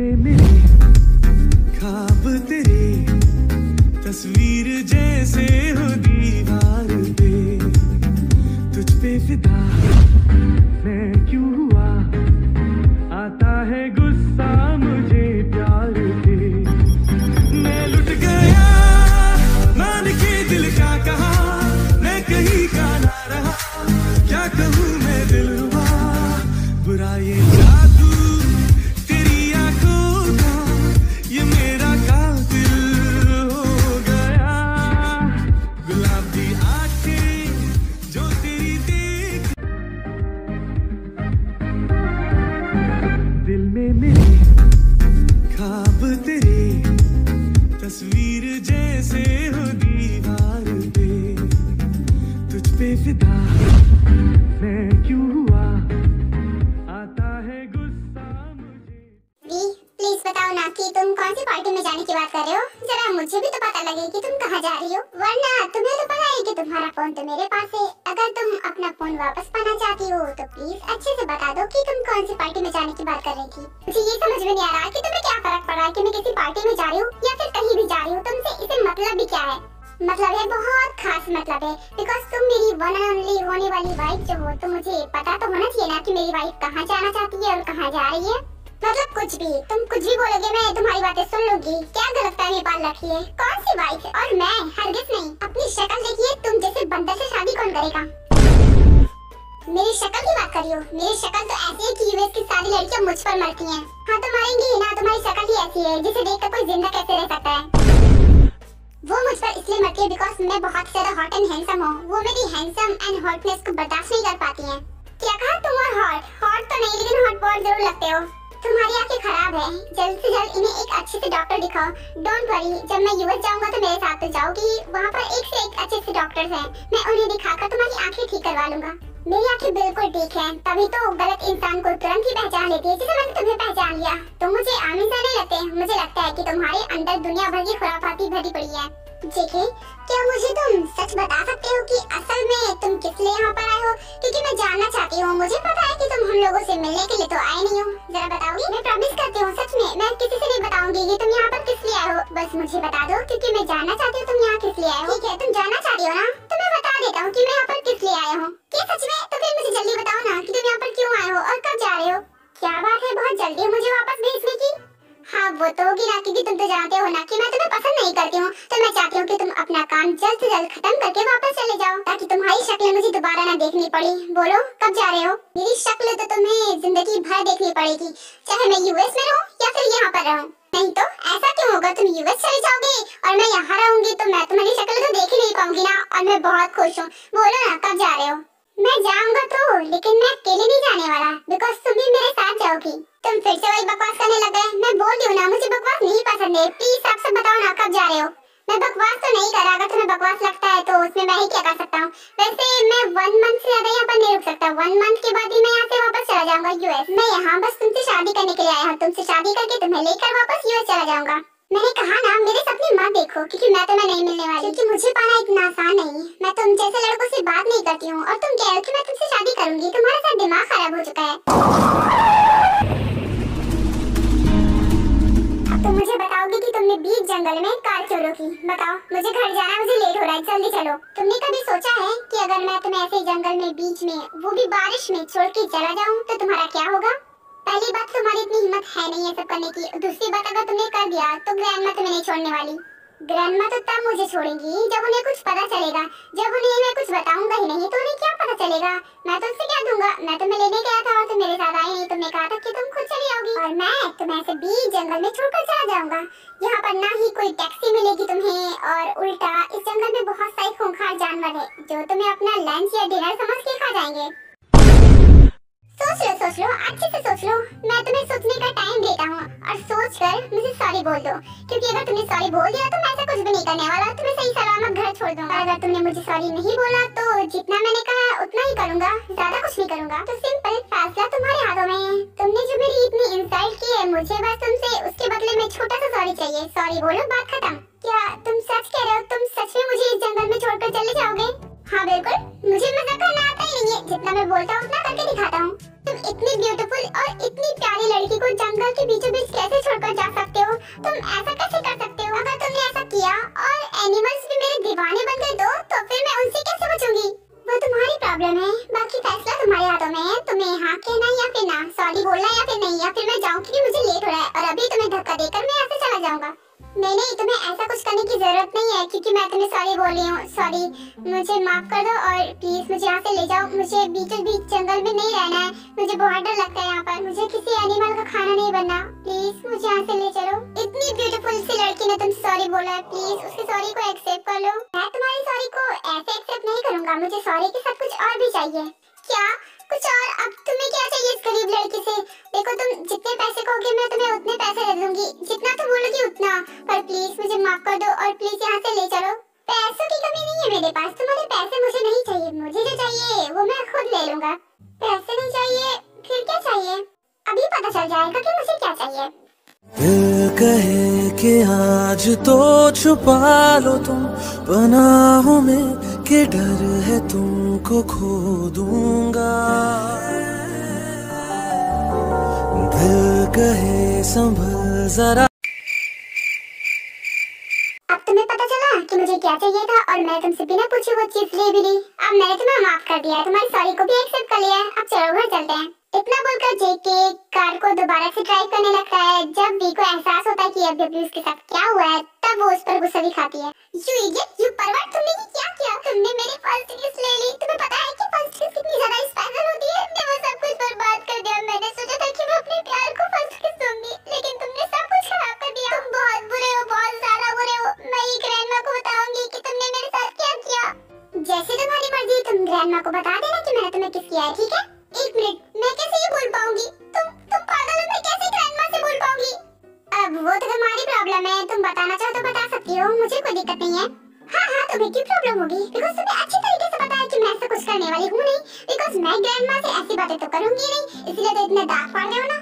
में मेरे ख्वाब तेरे तस्वीर जैसे हो दीवार पे, तुझ पे फिदा मैं क्यों हुआ, आता है गुस्सा मुझे प्यार पे। मैं लुट गया मान के दिल का कहा, मैं कहीं का ना रहा, क्या कहूँ मैं दिलरुबा, बुरा ये जादू तेरी आंखों का, ये मेरा कातिल हो गया। गुलाबी आंखें जो तेरी देख, दिल में मेरे ख्वाब तेरे तस्वीर जैसे हो दीवार पे, तुझ पे फिदा मैं क्यों हुआ, आता है गुस्सा मुझे। प्लीज बताओ ना कि तुम कौन सी पार्टी में जाने की बात कर रहे हो, जरा मुझे भी तो पता लगे कि तुम कहाँ जा रही हो, वरना तुम्हें तो पता है कि तुम्हारा फोन तो मेरे पास है। अगर तुम अपना फोन वापस पाना चाहती हो तो प्लीज अच्छे से बता दो कि तुम कौन सी पार्टी में जाने की बात कर रही थी। मुझे ये समझ में नहीं आ रहा कि तुम्हें क्या फर्क पड़ रहा है कि मैं किसी पार्टी में जा रही हूँ या फिर कहीं भी जा रही हूँ, तुमसे इसे मतलब भी क्या है। मतलब है बहुत खास मतलब है, बिकॉज तुम मेरी वन एंड ओनली होने वाली वाइफ जो हो, तो मुझे पता तो होना चाहिए ना कि मेरी वाइफ कहाँ जाना चाहती है और कहाँ जा रही है। मतलब कुछ भी, तुम कुछ भी बोलोगे मैं तुम्हारी बातें सुन लूंगी। क्या गलतफहमी पाल रखी है, कौन सी वाइफ और मैं, हरगिज नहीं। अपनी शक्ल देखिए, तुम जैसे बंदर से शादी कौन करेगा। मेरी शक्ल की बात करियो, मेरी शक्ल तो ऐसी है कि यूएस की सारी लड़कियां मुझ पर मरती हैं। हाँ तो मरेंगी ना, तुम्हारी शक्ल ही ऐसी है जिसे देखकर कोई जिंदा कैसे रह सकता है। वो मुझ पर इसलिए मरती है बिकॉज मैं बहुत ज्यादा हॉट एंड हैंडसम हूँ, वो मेरी हैंडसम एंड हॉटनेस को बर्दाश्त नहीं कर पाती हैं। क्या कहा तुम, और हॉट तो नहीं लेकिन हॉट बहुत जरूर लगते हो। तुम्हारी आंखें खराब है, जल्द से जल्द इन्हें एक अच्छे से डॉक्टर दिखाओ। डोंट वरी, जब मैं यूएस जाऊंगा तो मेरे साथ तो जाओगी, वहाँ पर एक से एक अच्छे से डॉक्टर्स हैं, मैं उन्हें दिखाकर तुम्हारी आंखें ठीक करवा लूंगा। मेरी आंखें बिल्कुल ठीक हैं, तभी तो गलत इंसान को तुरंत ही पहचान लेती है, जैसे मैंने तुम्हें पहचान लिया। तुम मुझे आमिर सा नहीं लगते, मुझे लगता है कि तुम्हारे अंदर दुनिया भर की खुराफाती भरी पड़ी है। जेके, क्या मुझे तुम सच बता सकते हो कि असल में तुम किस लिए यहाँ पर आए हो, क्योंकि मैं जानना चाहती हूँ। मुझे पता है कि तुम हम लोगों से मिलने के लिए तो आए नहीं हो, जरा बताओगी। मैं प्रॉमिस करती हूँ सच में, मैं किसी से नहीं बताऊंगी कि तुम यहाँ पर किस लिए आए हो, बस मुझे बता दो क्योंकि मैं जानना चाहती हूँ तुम यहाँ किस लिए आए हो। ठीक है, तुम जानना चाहती हो ना, तो मैं बता देता हूँ कि मैं यहाँ पर किस लिए आया हूँ। क्या सच में? तो फिर मुझे जल्दी बताओ ना कि तुम यहाँ पर क्यों आए हो और कब जा रहे हो। क्या बात है, बहुत जल्दी मुझे वापस भेजने की। हाँ वो तो होगी ना, क्योंकि तुम तो जानते हो ना कि मैं तुम्हें पसंद नहीं करती हूँ, तो मैं चाहती हूँ कि तुम अपना काम जल्द से जल्द खत्म करके वापस चले जाओ, ताकि तुम्हारी शक्ल मुझे दोबारा ना देखनी पड़ी। बोलो कब जा रहे हो। मेरी शक्ल तो तुम्हें जिंदगी भर देखनी पड़ेगी, चाहे मैं यूएस में रहूँ या फिर यहाँ पर रहूँ। नहीं तो ऐसा क्यों होगा, तुम यूएस चले जाओगे और मैं यहाँ रहूंगी तो मैं तुम्हारी शक्ल तो देख ही नहीं पाऊंगी ना, और मैं बहुत खुश हूँ। बोलो ना कब जा रहे हो। मैं जाऊंगा तो, लेकिन मैं अकेले नहीं जाने वाला, बिकॉज तुम भी मेरे साथ जाओगी। तुम फिर से वही बकवास करने लग गए। मैं बोल रही हूँ ना, मुझे बकवास नहीं पसंद है। प्लीज साफ साफ बताओ ना कब जा रहे हो। मैं बकवास तो नहीं कर रहा, अगर तुम्हें बकवास लगता है तो उसमें मैं ही क्या कर सकता हूँ। वैसे मैं 1 मंथ से ज्यादा यहाँ पर नहीं रुक सकता, 1 मंथ के बाद ही मैं यहाँ से वापस चला जाऊंगा यूएस। मैं यहाँ बस तुमसे शादी करने के लिए आया हूँ, तुमसे शादी करके तुम्हें लेकर वापस यूएस चला जाऊंगा। मैंने कहा ना, मेरे सपने मत देखो, क्योंकि मैं तुम्हें नहीं मिलने वाली, क्योंकि मुझे पाना इतना आसान नहीं। मैं तुम जैसे लड़कों से बात नहीं करती हूँ, और तुम कह रहे हो कि मैं तुमसे शादी करूंगी। तुम्हारा साथ दिमाग खराब हो चुका है। अब तुम मुझे बताओगे कि तुमने बीच जंगल में कार चोरी की। बताओ, मुझे घर जाना है, मुझे लेट हो रहा है, जल्दी चलो। तुमने कभी सोचा है कि अगर मैं तुम्हें ऐसे जंगल में बीच में, वो भी बारिश में छोड़ के चला जाऊँ तो तुम्हारा क्या होगा। पहली बात, तुम्हारी इतनी हिम्मत है नहीं ये सब करने की। दूसरी बात, अगर तुमने कर दिया तो ग्रैंडमा तुम्हें नहीं छोड़ने वाली। ग्रैंडमा तो तब मुझे छोड़ेंगी जब उन्हें कुछ पता चलेगा। जब उन्हें मैं कुछ बताऊंगा ही नहीं तो उन्हें क्या पता चलेगा। मैं तुमसे क्या दूंगा। मैं तुम्हें लेने गया था और तुम मेरे साथ आई नहीं। तुमने कहा था कि तुम खुद चली आओगी, और मैं तुम्हें ऐसे बीच जंगल में छोड़कर चला जाऊंगा। यहाँ पर ना ही कोई टैक्सी मिलेगी तुम्हें, और उल्टा इस जंगल में बहुत सारे खूंखार जानवर है जो तुम्हें अपना लंच या डिनर समझ के खा जाएंगे। सोच लो, अच्छे से सोच लो। मैं तुम्हें सोचने का टाइम देता हूँ, और सोच कर मुझे सॉरी बोल दो, क्योंकि अगर तुमने सॉरी बोल दिया तो मैं ऐसा कुछ भी नहीं करने वाला, तुम्हें सही सलामत घर छोड़ दूंगा। अगर तुमने मुझे सॉरी नहीं बोला तो जितना मैंने कहा उतना ही करूंगा, ज्यादा कुछ नहीं करूंगा। तो सिंपल, फैसला तुम्हारे हाथों में है। तुमने जो मेरी इतनी इंसल्ट की है, मुझे बस तुमसे उसके बदले में छोटा सा सॉरी चाहिए। सॉरी बोलो, बात खत्म। क्या तुम सच कह रहे हो? तुम सच में मुझे इस जंगल में छोड़कर चले जाओगे? हाँ बिल्कुल, मुझे मजाक करना आता ही नहीं है, जितना मैं बोलता हूँ उतना करके दिखाता हूँ। तुम इतनी ब्यूटीफुल और इतनी प्यारी लड़की को जंगल के बीचों बीच कैसे छोड़कर तो मैं तुम्हें हाँ कहना या फिर ना, सॉरी बोलना या फिर नहीं, या फिर मैं जाऊँ क्योंकि मुझे लेट हो रहा है और अभी तुम्हें धक्का देकर मैं यहाँ से चला जाऊंगा। नहीं, तुम्हें ऐसा कुछ करने की जरूरत नहीं है क्योंकि मैं तुम्हें सॉरी बोल रही हूँ। सॉरी, मुझे माफ कर दो और प्लीज मुझे यहाँ से ले जाओ। मुझे बीचों बीच जंगल में नहीं रहना है, मुझे बहुत डर लगता है यहाँ पर। मुझे किसी एनिमल का खाना नहीं बनना। प्लीज मुझे यहाँ से ले चलो। इतनी ब्यूटीफुल सी लड़की ने तुमसे सॉरी बोला है, प्लीज उसके सॉरी को एक्सेप्ट कर लो। मैं तुम्हारी सॉरी को ऐसे एक्सेप्ट नहीं करूंगा, मुझे सॉरी के साथ कुछ और भी चाहिए। क्या? कुछ और? अब तुम्हें क्या चाहिए इस गरीब लड़की से? देखो, तुम जितने पैसे कहोगे मैं तुम्हें उतने पैसे दे दूंगी, जितना तुम बोलोगी उतना। पर प्लीज मुझे माफ कर दो और प्लीज यहाँ से ले चलो। पैसों की कमी नहीं है मेरे पास, तुम्हारे पैसे मुझे नहीं चाहिए। मुझे जो चाहिए वो मैं खुद ले लूंगा। पैसे नहीं चाहिए, फिर क्या चाहिए? अभी पता चल जाएगा कि मुझे क्या चाहिए। दिल कहे कि आज तो छुपा लो तुम पनाहों में, कि डर है तुमको खो दूंगा। दिल कहे संभल जरा। अब तुम्हें पता चला कि मुझे क्या चाहिए था और मैं तुमसे बिना पूछे वो चीज ले भी ली। अब मैंने तुम्हें माफ कर दिया है, तुम्हारी सॉरी को भी एक्सेप्ट कर लिया है। अब चलो घर चलते हैं। इतना बोलकर जेके कार को दोबारा से ड्राइव करने लगता है। जब वी को एहसास होता है कि अभी उसके साथ क्या हुआ है, तब वो उस पर गुस्सा दिखाती है। यू इडियट, यू परवर्ट, तुमने ये क्या किया? तुमने मेरी फर्स्ट किस ले ली। तुम्हें पता है कि फर्स्ट किस कितनी ज्यादा स्पेशल होती है? तुमने वो सब कुछ बर्बाद कर दिया। मैंने सोचा था कि मैं अपने प्यार को फर्स्ट किस दूंगी, लेकिन तुमने सब कुछ खराब कर दिया। तुम बहुत बुरे हो, बहुत ज्यादा बुरे हो। मैं ये ग्रैंडमा को बताऊंगी कि तुमने मेरे साथ क्या किया। जैसे तुम्हारी मर्जी, तुम ग्रैंडमा को बता देना कि मैंने तुम्हें किस किया है, ठीक है? एक मिनट, मैं कैसे ये बोल पाऊंगी? तुम पागल हो, मैं कैसे ग्रैंडमा से बोल पाऊंगी? अब वो तो तुम्हारी प्रॉब्लम है, तुम बताना चाहो तो बता सकती हो, मुझे कोई दिक्कत नहीं है। हाँ, तुम्हें क्यों प्रॉब्लम होगी? बिकॉज़ तुम्हें अच्छी तरीके से पता है कि मैं ऐसा कुछ करने वाली हूँ नहीं। बिकॉज़ मैं ग्रैंडमा से ऐसी बातें तो करूंगी नहीं, इसलिए तो इतने दांत फाड़ रहे हो ना।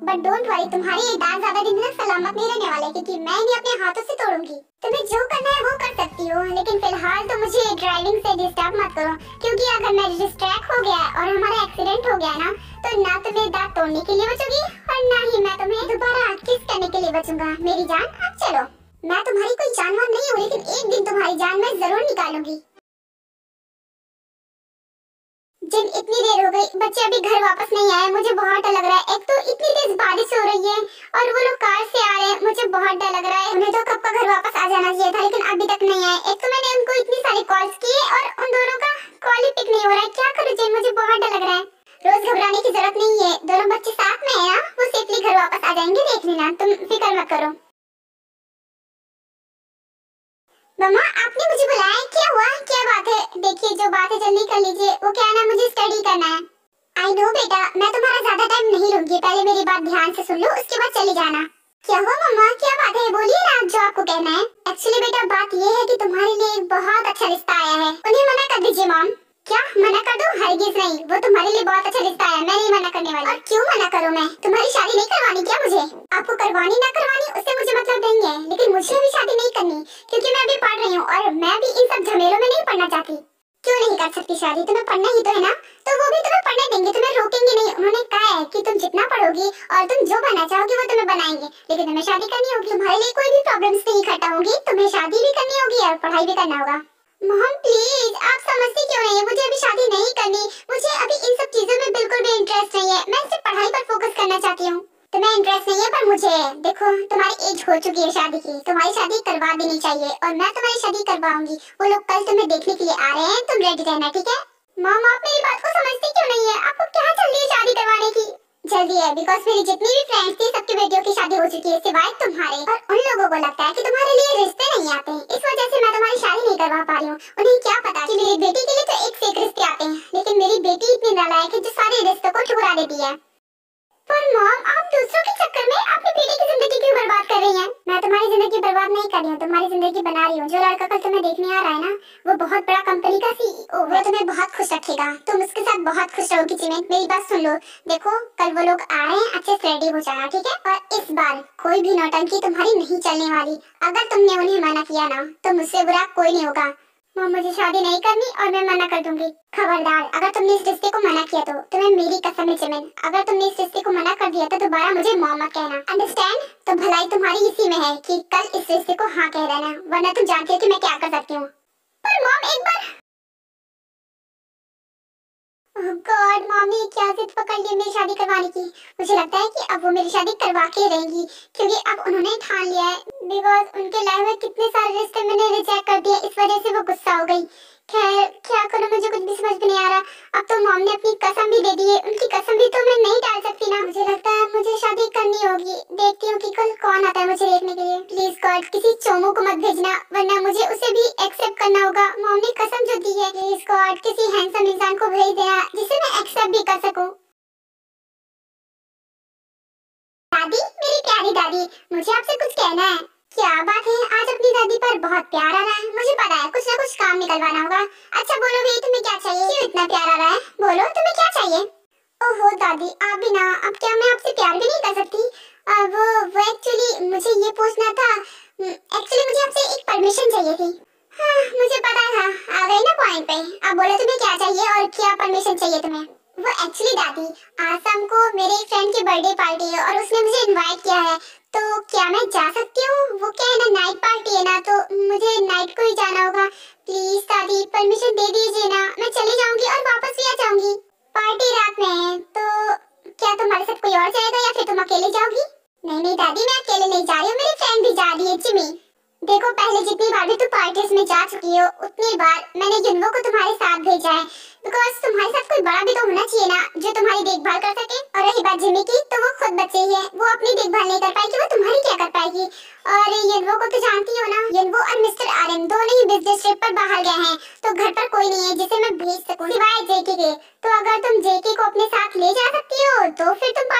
बट डोंट वरी, तुम्हारे ये दांत ज्यादा दिन तक सलामत नहीं रहने वाले, क्योंकि मैं इन्हें अपने हाथों से तोड़ूंगी। तुम्हें जो करना है वो कर सकती हो, लेकिन फिलहाल तो मुझे ड्राइविंग से डिस्टर्ब मत करो, क्योंकि अगर मैं डिस्ट्रैक्ट हो गया और हमारा एक्सीडेंट हो गया ना, तो ना तुम्हें दांत तोड़ने के लिए बचोगी और ना ही मैं तुम्हें दोबारा किस करने के लिए बचूंगा। मेरी जान, अब चलो। मैं तुम्हारी कोई जानवर नहीं हूँ, लेकिन एक दिन तुम्हारी जान मैं जरूर निकालूंगी। जिन इतनी देर हो गई, बच्चे अभी घर वापस नहीं आए। मुझे बहुत डर लग रहा है। एक तो इतनी तेज बारिश हो रही है और वो लोग कार से आ रहे हैं। मुझे बहुत डर लग रहा है। उन्हें तो कब का घर वापस आ जाना चाहिए था, लेकिन अभी तक नहीं आए। एक तो मैंने उनको इतनी सारी कॉल्स किए और उन दोनों का कॉल ही पिक नहीं हो रहा है। क्या करूं जिन, मुझे बहुत डर लग रहा है। रोज घबराने की जरूरत नहीं है, दोनों बच्चे साथ में है ना, वो सेफली घर वापस आ जाएंगे, देख लेना, तुम फिक्र मत करो। मम्मा, आपने मुझे बुलाया, क्या हुआ? क्या बात है? देखिए, जो बात है जल्दी कर लीजिए। वो क्या है ना, मुझे स्टडी करना है। आई नो बेटा, मैं तुम्हारा ज्यादा टाइम नहीं लूंगी। पहले मेरी बात ध्यान से सुन लो, उसके बाद चले जाना। क्या हुआ मम्मा, क्या बात है? बोलिए ना जो आपको कहना है। एक्चुअली बेटा, बात ये है कि तुम्हारे लिए एक बहुत अच्छा रिश्ता आया है। उन्हें मना कर दीजिए मॉम। क्या मना कर दूं? हरगिज नहीं, वो तुम्हारे लिए बहुत अच्छा रिश्ता है, मैं नहीं मना करने वाली। और क्यों मना करूं मैं? तुम्हारी शादी नहीं करवानी क्या मुझे? आपको करवानी ना करवानी उससे मुझे मतलब नहीं है, लेकिन मुझे अभी शादी नहीं करनी, क्योंकि मैं अभी पढ़ रही हूँ और मैं भी इन सब झमेलों में नहीं पढ़ना चाहती। क्यों नहीं कर सकती शादी? तुम्हें पढ़ना ही तो है ना, तो वो भी तुम्हें पढ़ने देंगे, तुम्हें रोकेंगे नहीं। उन्होंने कहा है कि तुम जितना पढ़ोगी और तुम जो बनना चाहोगी वो तुम्हें बनाएंगे, लेकिन तुम्हें शादी करनी होगी। तुम्हारे लिए कोई भी प्रॉब्लम्स नहीं इकट्ठा होंगी, तुम्हें शादी भी करनी होगी और पढ़ाई भी करना होगा। मॉम प्लीज, आप समझती क्यों नहीं है? मुझे अभी शादी नहीं करनी, मुझे अभी इन सब चीजों में बिल्कुल भी इंटरेस्ट नहीं है। मैं सिर्फ पढ़ाई पर फोकस करना चाहती हूँ। तुम्हें इंटरेस्ट नहीं है पर मुझे है। देखो, तुम्हारी एज हो चुकी है शादी की, तुम्हारी शादी करवा देनी चाहिए और मैं तुम्हारी शादी करवाऊंगी। वो लोग कल तुम्हें देखने के लिए आ रहे हैं, तुम रेडी रहना, ठीक है? मॉम, आप मेरी बात को समझती क्यों नहीं है? आपको क्या जल्दी है शादी करवाने की? जल्दी है बिकॉज मेरी जितनी भी फ्रेंड्स थी सबकी बेटियों की शादी हो चुकी है, सिवाय तुम्हारे। और उन लोगों को लगता है कि तुम्हारे लिए रिश्ते नहीं आते, इस वजह से मैं तुम्हारी शादी नहीं करवा पा रही हूँ। उन्हें क्या पता कि मेरी बेटी के लिए तो एक से एक रिश्ते आते हैं, लेकिन मेरी बेटी इतनी नालायक है जो सारे रिश्तों को ठुकरा देती है। पर मॉम, आप दूसरों के चक्कर में अपनी बेटी की जिंदगी क्यों बर्बाद कर रही हैं? मैं तुम्हारी जिंदगी बर्बाद नहीं कर रही हूँ, तुम्हारी जिंदगी बना रही हूँ। जो लड़का कल तुम्हें देखने आ रहा है ना, वो बहुत बड़ा कंपनी का सीईओ है, तुम्हें बहुत खुश रखेगा। तुम उसके साथ बहुत खुश रहोगी। चिमेन, मेरी बात सुन लो। देखो, कल वो लोग आ रहे हैं, अच्छे से रेडी हो जाना, ठीक है? और इस बार कोई भी नौटंकी तुम्हारी नहीं चलने वाली। अगर तुमने उन्हें मना किया ना, तो मुझसे बुरा कोई नहीं होगा। मॉम, मुझे शादी नहीं करनी और मैं मना कर दूंगी। खबरदार, अगर तुमने इस रिश्ते को मना किया तो तुम्हें मेरी कसम है चिमेन, अगर तुमने इस रिश्ते को मना कर दिया तो दोबारा मुझे मॉम मत कहना, अंडरस्टैंड? तो भलाई तुम्हारी इसी में है कि कल इस रिश्ते को हाँ कह देना, वरना तुम जानती हो कि मैं क्या कर सकती हूँ। पर मॉम, एक बार गॉड, मम्मी क्या जिद पकड़ ली मेरी शादी करवाने की। मुझे लगता है कि अब वो मेरी शादी करवा के रहेंगी, क्योंकि अब उन्होंने ठान लिया है। बिकॉज उनके लाइफ में कितने सारे रिश्ते मैंने रिजेक्ट कर दिए, इस वजह से वो गुस्सा हो गई। खैर क्या करूं, मुझे कुछ भी समझ में नहीं आ रहा। अब तो मॉम ने अपनी कसम भी दे दी है, उनकी कसम भी तो मैं नहीं टाल सकती ना। मुझे लगता है मुझे शादी करनी होगी। देखती हूँ कि कल कौन आता है मुझे देखने के लिए। प्लीज गॉड, किसी चोमू को मत भेजना, वरना मुझे उसे भी एक्सेप्ट करना होगा। मॉम ने कसम जो दी है, प्लीज गॉड किसी हैंडसम इंसान को भेज देना जिसे मैं एक्सेप्ट भी कर सकूं। दादी, मेरी प्यारी दादी, मुझे आपसे कुछ कहना है। क्या बात है, आज अपनी दादी पर बहुत प्यार आ रहा है। मुझे पता है कुछ ना कुछ काम निकलवाना होगा। अच्छा बोलो भी, तुम्हें क्या चाहिए? क्यों इतना प्यार आ रहा है? बोलो तुम्हें क्या चाहिए? ओहो दादी, आप भी ना, अब क्या मैं आपसे प्यार भी नहीं कर सकती? वो एक्चुअली मुझे ये पूछना था। एक्चुअली मुझे आपसे एक परमिशन चाहिए थी। हाँ मुझे पता था, आ गई ना पॉइंट पे। अब बोलो तुम्हें क्या चाहिए और क्या परमिशन चाहिए तुम्हें? वो एक्चुअली दादी, आज शाम को मेरे एक फ्रेंड की बर्थडे पार्टी है और उसने मुझे इनवाइट किया है, तो क्या मैं जा सकती हूँ? वो क्या है ना, नाइट पार्टी है ना, तो मुझे नाइट को ही जाना होगा। प्लीज दादी परमिशन दे दीजिए ना, मैं चली जाऊंगी और वापस भी आ जाऊंगी। पार्टी रात में है, तो क्या तुम्हारे साथ कोई और जाएगा या फिर तुम अकेले जाओगी? नहीं नहीं दादी, मैं अकेले नहीं जा रही हूँ, मेरी फ्रेंड भी जा रही है, जिमी। देखो पहले जितनी बार भी तुम पार्टीज में जा चुकी हो, उतनी बार मैंने युनवो को तुम्हारे साथ भेजा है। बिकॉज तुम्हारे साथ कोई बड़ा भी तो होना चाहिए ना, जो तुम्हारी देखभाल कर सके। और रही बात जिमी की, तो वो खुद बच्चे ही है, वो अपनी देखभाल नहीं कर पाएगी, वो तुम्हारी क्या कर पाएगी? और युनवो को तो जानती हो ना, युनवो और मिस्टर आर्यन दोनों ही बिजनेस ट्रिप पर बाहर गए हैं, तो घर पर कोई नहीं है जिसे मैं भेज सकूं सिवाय जेके के। तो अगर तुम जेके को अपने साथ ले जा सकती हो तो फिर तुम